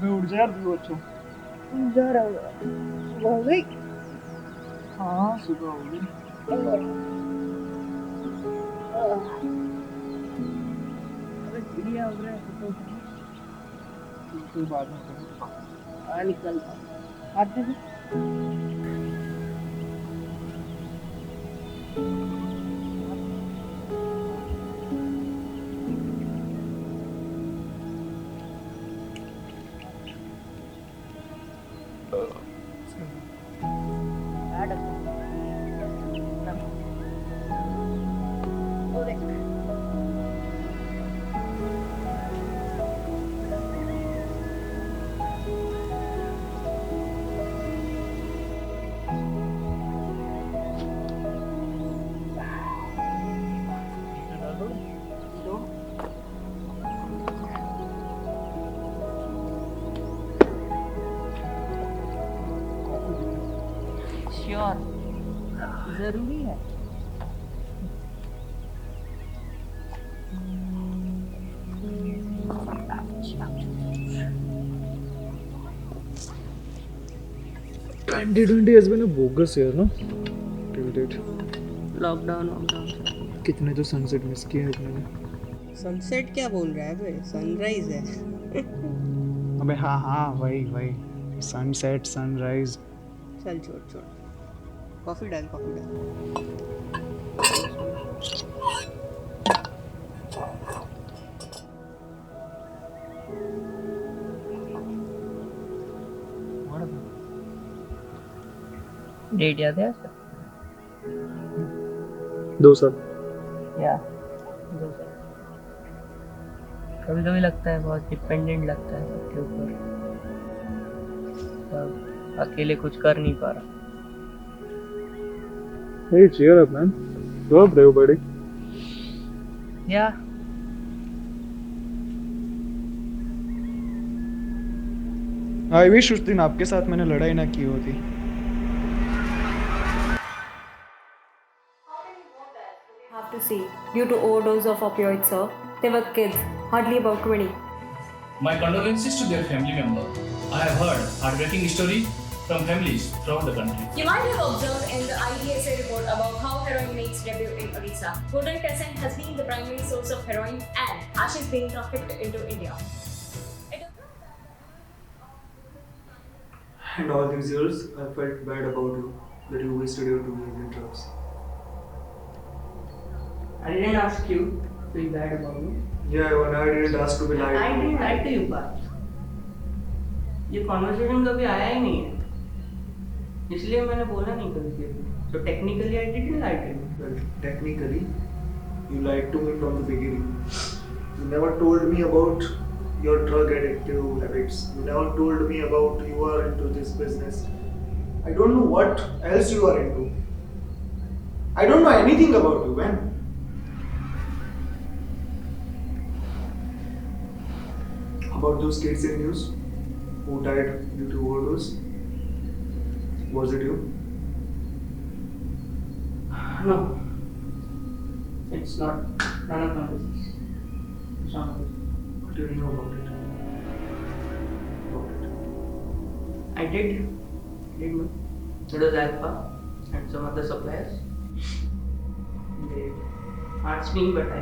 मैं उठ जा यार, भी बच्चों। जा रहा हूँ। सुबह हो गई? हाँ सुबह हो गई। अबे चिड़िया उड़ रहा है, फोटो कोई बात नहीं करें। निकलता हूँ। आते हैं। श्योर, जरूरी है। Twenty has been a bogus year, no? Till date. Lockdown कितने तो सनसेट मिस किए हैं अपने ने। सनसेट क्या बोल रहा है बे? सनराइज है। अबे हाँ हाँ वही वही, सनसेट सनराइज। चल छोड़ छोड़, कॉफी डाल कॉफी डाल। डेट याद है इसका? 2 साल। या 2 साल। कभी कभी लगता है बहुत डिपेंडेंट लगता है सबके ऊपर, सब अकेले कुछ कर नहीं पा रहा। Hey, cheer up, man. You're brave, buddy. या I wish उस दिन आपके साथ मैंने लड़ाई ना की होती। Have to see due to overdose of opioids, sir. They were kids, hardly about 20. My condolences to their family member. I have heard heartbreaking story from families throughout the country. You might have observed in the IDSA report about how heroin makes debut in Odisha. Total Crescent has been the primary source of heroin and hashish being trafficked into India. And all these years, I felt bad about you, that you wasted your 2 years in drugs. I didn't ask you to feel bad about me. Yeah, when I didn't ask to be lied I to. didn't lie to you, Parth. ये conversation कभी आया ही नहीं है, इसलिए मैंने बोला नहीं कभी किसी। So technically I didn't lie to you. Well, technically, you lied to me from the beginning. You never told me about your drug addictive habits. You never told me about you are into this business. I don't know what else you are into. I don't know anything about you, man. About those kids in news who died due to overdose. Was it you? No, it's not. None of my business. It's not my business. What do you know about it? I did know. It was Alpha and some other suppliers. They asked me, but I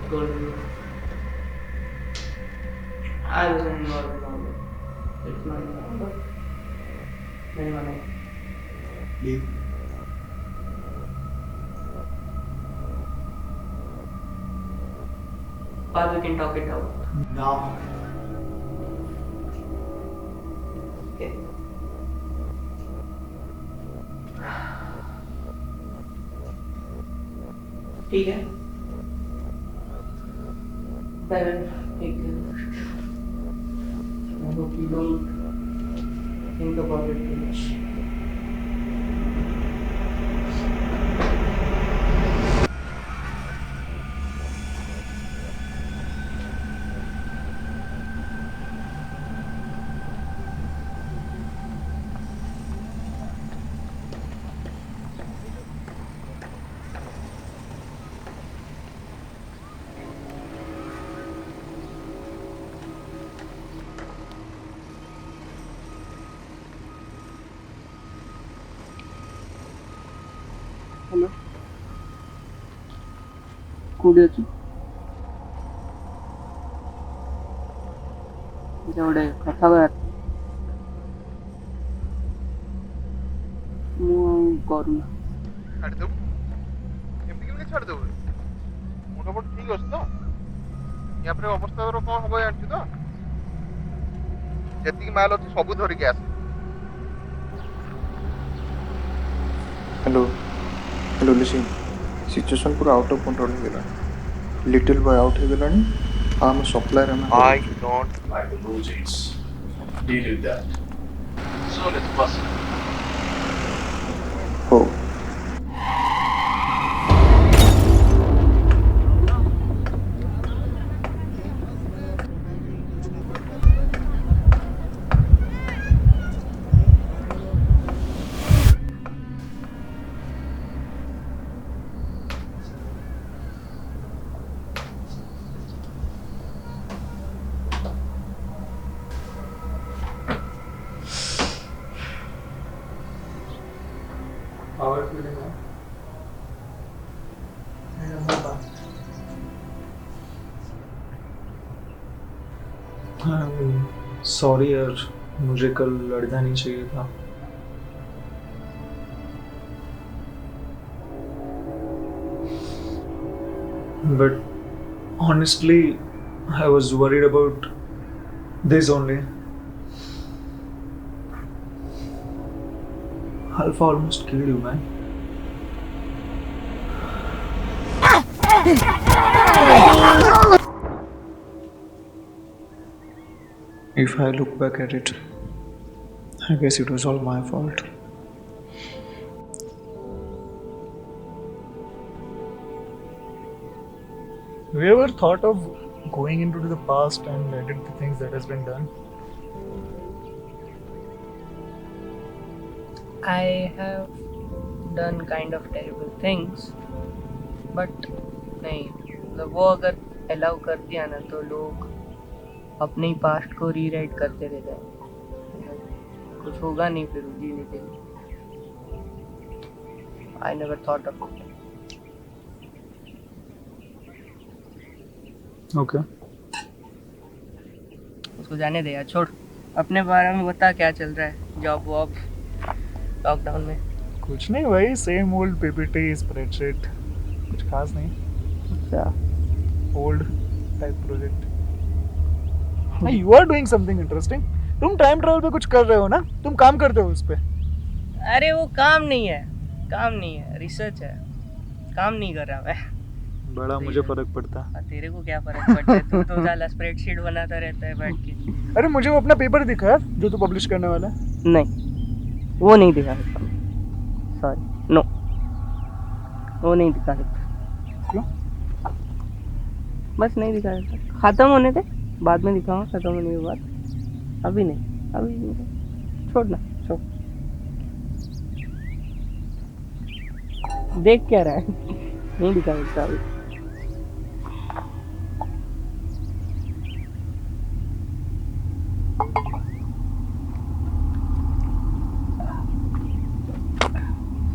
told you I wasn't involved in all that. It's not involved, but anyone else. Leave. But we can talk it out. Now. Okay. ठीक है. I will take care of it. I hope you don't think about it too much. କୋଉଠି ଅଛି? ଗୋଟେ କଥା କହିବାର ମୁଁ କରୁନି। ଛାଡ଼ିଦେବୁ ଏମିତି କେମିତି ଛାଡ଼ିଦେବୁ? ମୁଣ୍ଡ ଫୁଣ୍ଡ ଠିକ୍ ଅଛି ତ? ୟା ପରେ ଅବସ୍ଥାର କ'ଣ ହବ ଜାଣିଛୁ ତ? ଯେତିକି ମାଲ ଅଛି ସବୁ ଧରିକି ଆସେ। ହ୍ୟାଲୋ ଲିସିନ୍, ସିଚୁଏସନ୍ ପୁରା ଆଉଟ୍ ଅଫ୍ କଣ୍ଟ୍ରୋଲ୍ ହେଇଗଲାଣି। ଲିଟିଲ୍ ବୟ ଆଉଟ୍ ହେଇଗଲାଣି। ଆମ ସପ୍ଲାୟର ଆମେ I don't like the losings. Deal with that. Soon as possible. ହଉ। How are you feeling now? Sorry यार, मुझे कल लड़ना नहीं चाहिए था। But honestly, I was worried about this only. Alpha almost killed you, man. If I look back at it, I guess it was all my fault. Have you ever thought of going into the past and edit the things that has been done? I have done kind of terrible things, but नहीं, मतलब वो अगर allow कर दिया ना तो लोग अपने ही पास्ट को रीराइट करते रहते हैं। कुछ होगा नहीं फिर जीने के लिए। I never thought of it. Okay. उसको जाने दे यार, छोड़। अपने बारे में बता, क्या चल रहा है? जॉब वॉब लॉकडाउन में? कुछ नहीं भाई, सेम ओल्ड पीपीटी स्प्रेडशीट, कुछ खास नहीं। अच्छा, old type project. You are doing something interesting. तुम टाइम ट्रैवल पे कुछ कर रहे हो ना? तुम काम करते हो उस पे? अरे वो काम नहीं है, काम नहीं है, रिसर्च है। काम नहीं कर रहा मैं। बड़ा मुझे फर्क पड़ता। तेरे को क्या फर्क पड़ता है? तू तो साला स्प्रेडशीट बनाता रहता है बैठ के। अरे मुझे वो अपना पेपर दिखा यार, जो तू पब्लिश करने वाला है। नहीं, वो नहीं दिखा सकता। सॉरी, नो, वो नहीं दिखा सकता। क्यों? बस नहीं दिखा सकता। खत्म होने दे, बाद में दिखाऊंगा। खत्म होने के बाद, अभी नहीं, अभी नहीं। छोड़ ना, छोड़। देख क्या रहा है? नहीं दिखा सकता अभी।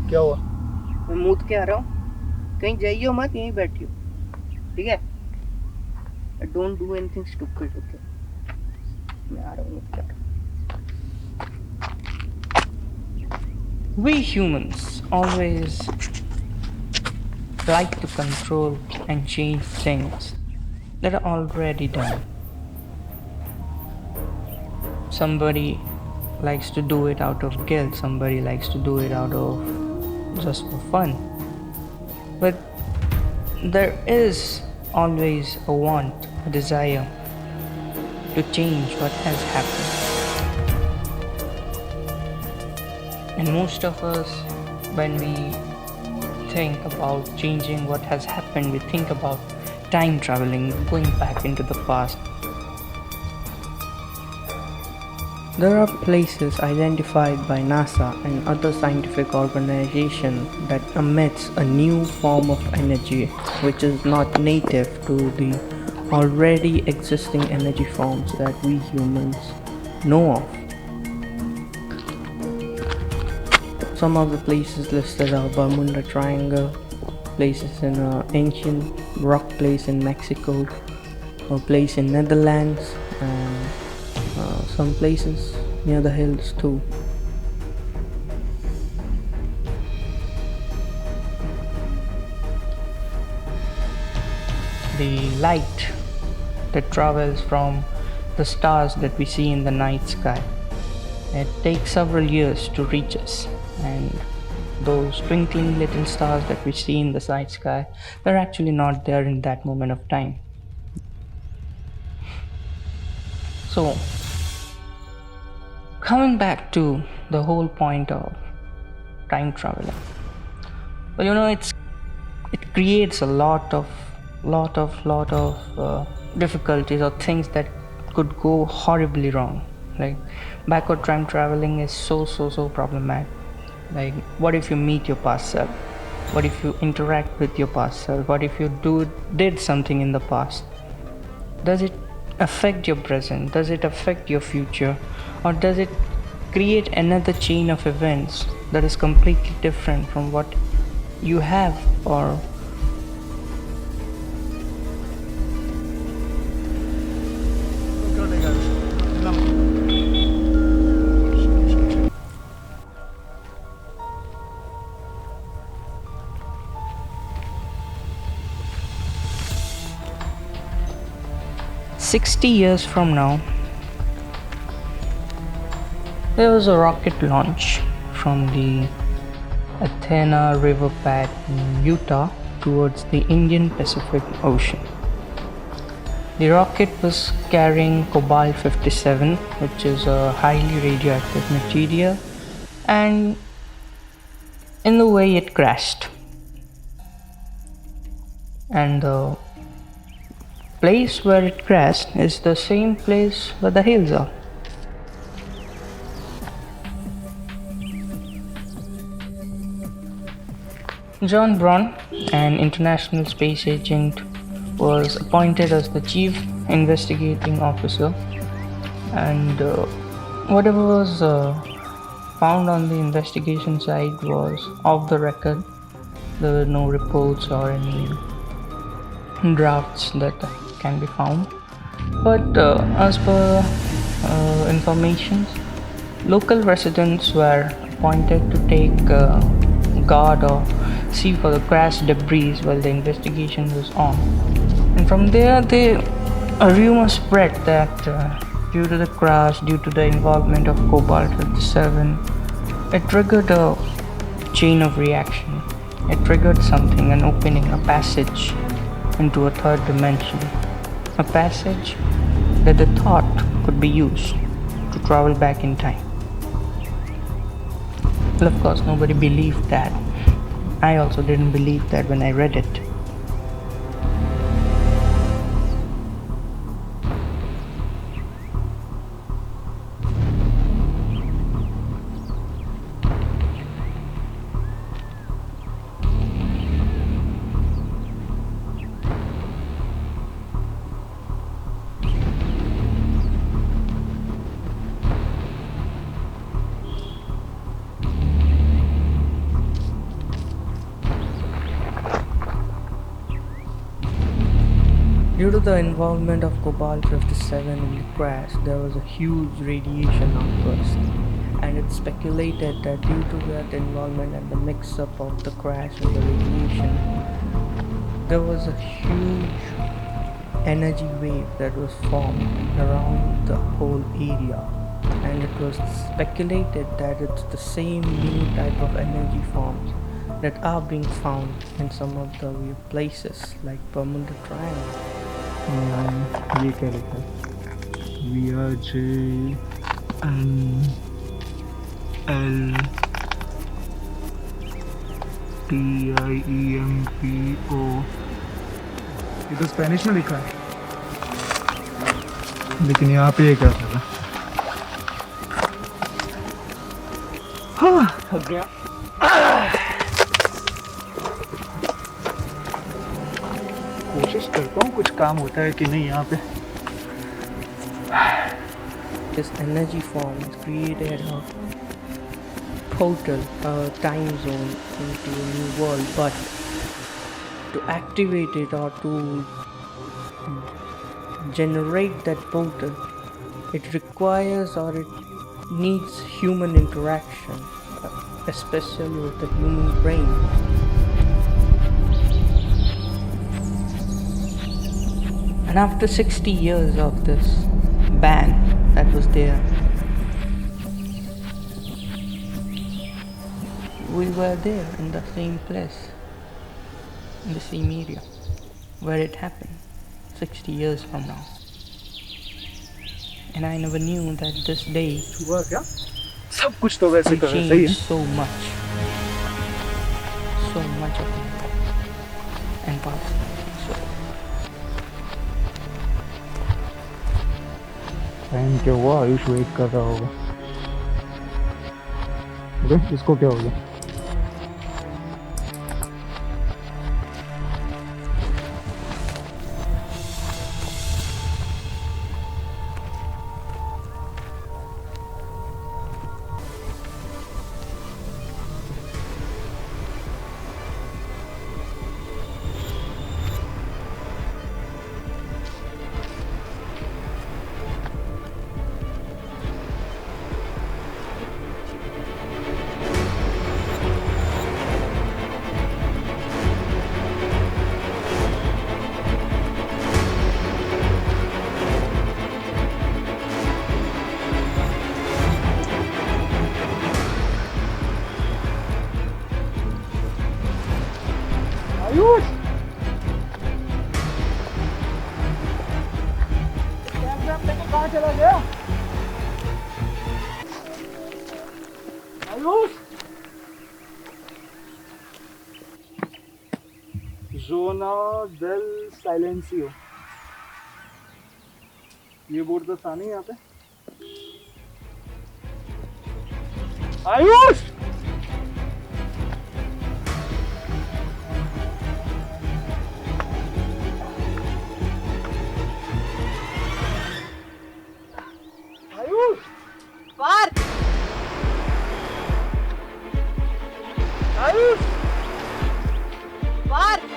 क्या हुआ? मैं मूत के आ रहा हूँ, कहीं जाइयो मत, यहीं बैठियो, ठीक है? Don't do anything stupid, okay? मैं आ रहा हूँ, मूत के आ रहा हूँ। We humans always like to control and change things that are already done. Somebody likes to do it out of guilt, somebody likes to do it out of just for fun. But there is always a want, a desire to change what has happened. And most of us, when we think about changing what has happened, we think about time traveling, going back into the past. There are places identified by NASA and other scientific organizations that emits a new form of energy which is not native to the already existing energy forms that we humans know of. Some of the places listed are Bermuda Triangle, places in ancient rock place in Mexico, a place in Netherlands, and some places near the hills too. The light that travels from the stars that we see in the night sky, it takes several years to reach us, and those twinkling little stars that we see in the night sky, they're actually not there in that moment of time. So, coming back to the whole point of time traveling, well, it creates a lot of difficulties or things that could go horribly wrong. Like, backward time traveling is so problematic. Like, what if you meet your past self? What if you interact with your past self? What if you did something in the past? Does it affect your present? Does it affect your future? Or does it create another chain of events that is completely different from what you have? Or 60 years from now, there was a rocket launch from the Athena river bed in Utah towards the Indian Pacific Ocean. The rocket was carrying cobalt-57, which is a highly radioactive material, and in the way it crashed. And the place where it crashed is the same place where the hills are. John Braun, an international space agent, was appointed as the chief investigating officer, and whatever was found on the investigation side was off the record. There were no reports or any drafts that can be found, but as per information, local residents were appointed to take guard or see for the crash debris while the investigation was on. And from there, a rumor spread that due to the crash, due to the involvement of cobalt-57, it triggered a chain of reaction. It triggered something, an opening, a passage into a third dimension. A passage that the thought could be used to travel back in time. Well, of course, nobody believed that. I also didn't believe that when I read it. Due to the involvement of cobalt-57 in the crash, there was a huge radiation outburst, and it's speculated that due to that involvement and the mix-up of the crash and the radiation, there was a huge energy wave that was formed around the whole area, and it was speculated that it's the same new type of energy forms that are being found in some of the places like Bermuda Triangle. ये क्या लिखा है VRJNLTIEMPO, ये तो Spanish में लिखा है, लेकिन यहाँ पे ये क्या था? हाँ, थक गया। कोशिश करता हूँ कुछ काम होता है कि नहीं यहाँ पे। This energy form created a portal, a time zone into a new world, but to activate it or to generate that portal, it requires or it needs human interaction, especially with the human brain. And after 60 years of this ban that was there, we were there in the same place, in the same area where it happened 60 years from now. And I never knew that this day हुआ क्या? सब कुछ तो वैसे will का वैसा ही change है. so much of my life and past. So time क्या हुआ? आयुष वेट कर रहा होगा. अरे इसको क्या हो गया? आयुष! कैमरा लेके कहाँ चला गया? आयुष! Zona del Silencio. ये बोर्ड तो था नहीं यहाँ पे. Ayush! Ayush! Partha! Ayush! Partha!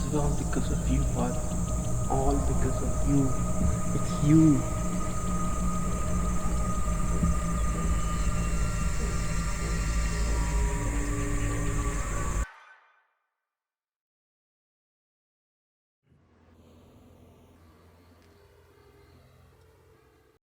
is all because of you, Parth. All because of you. It's you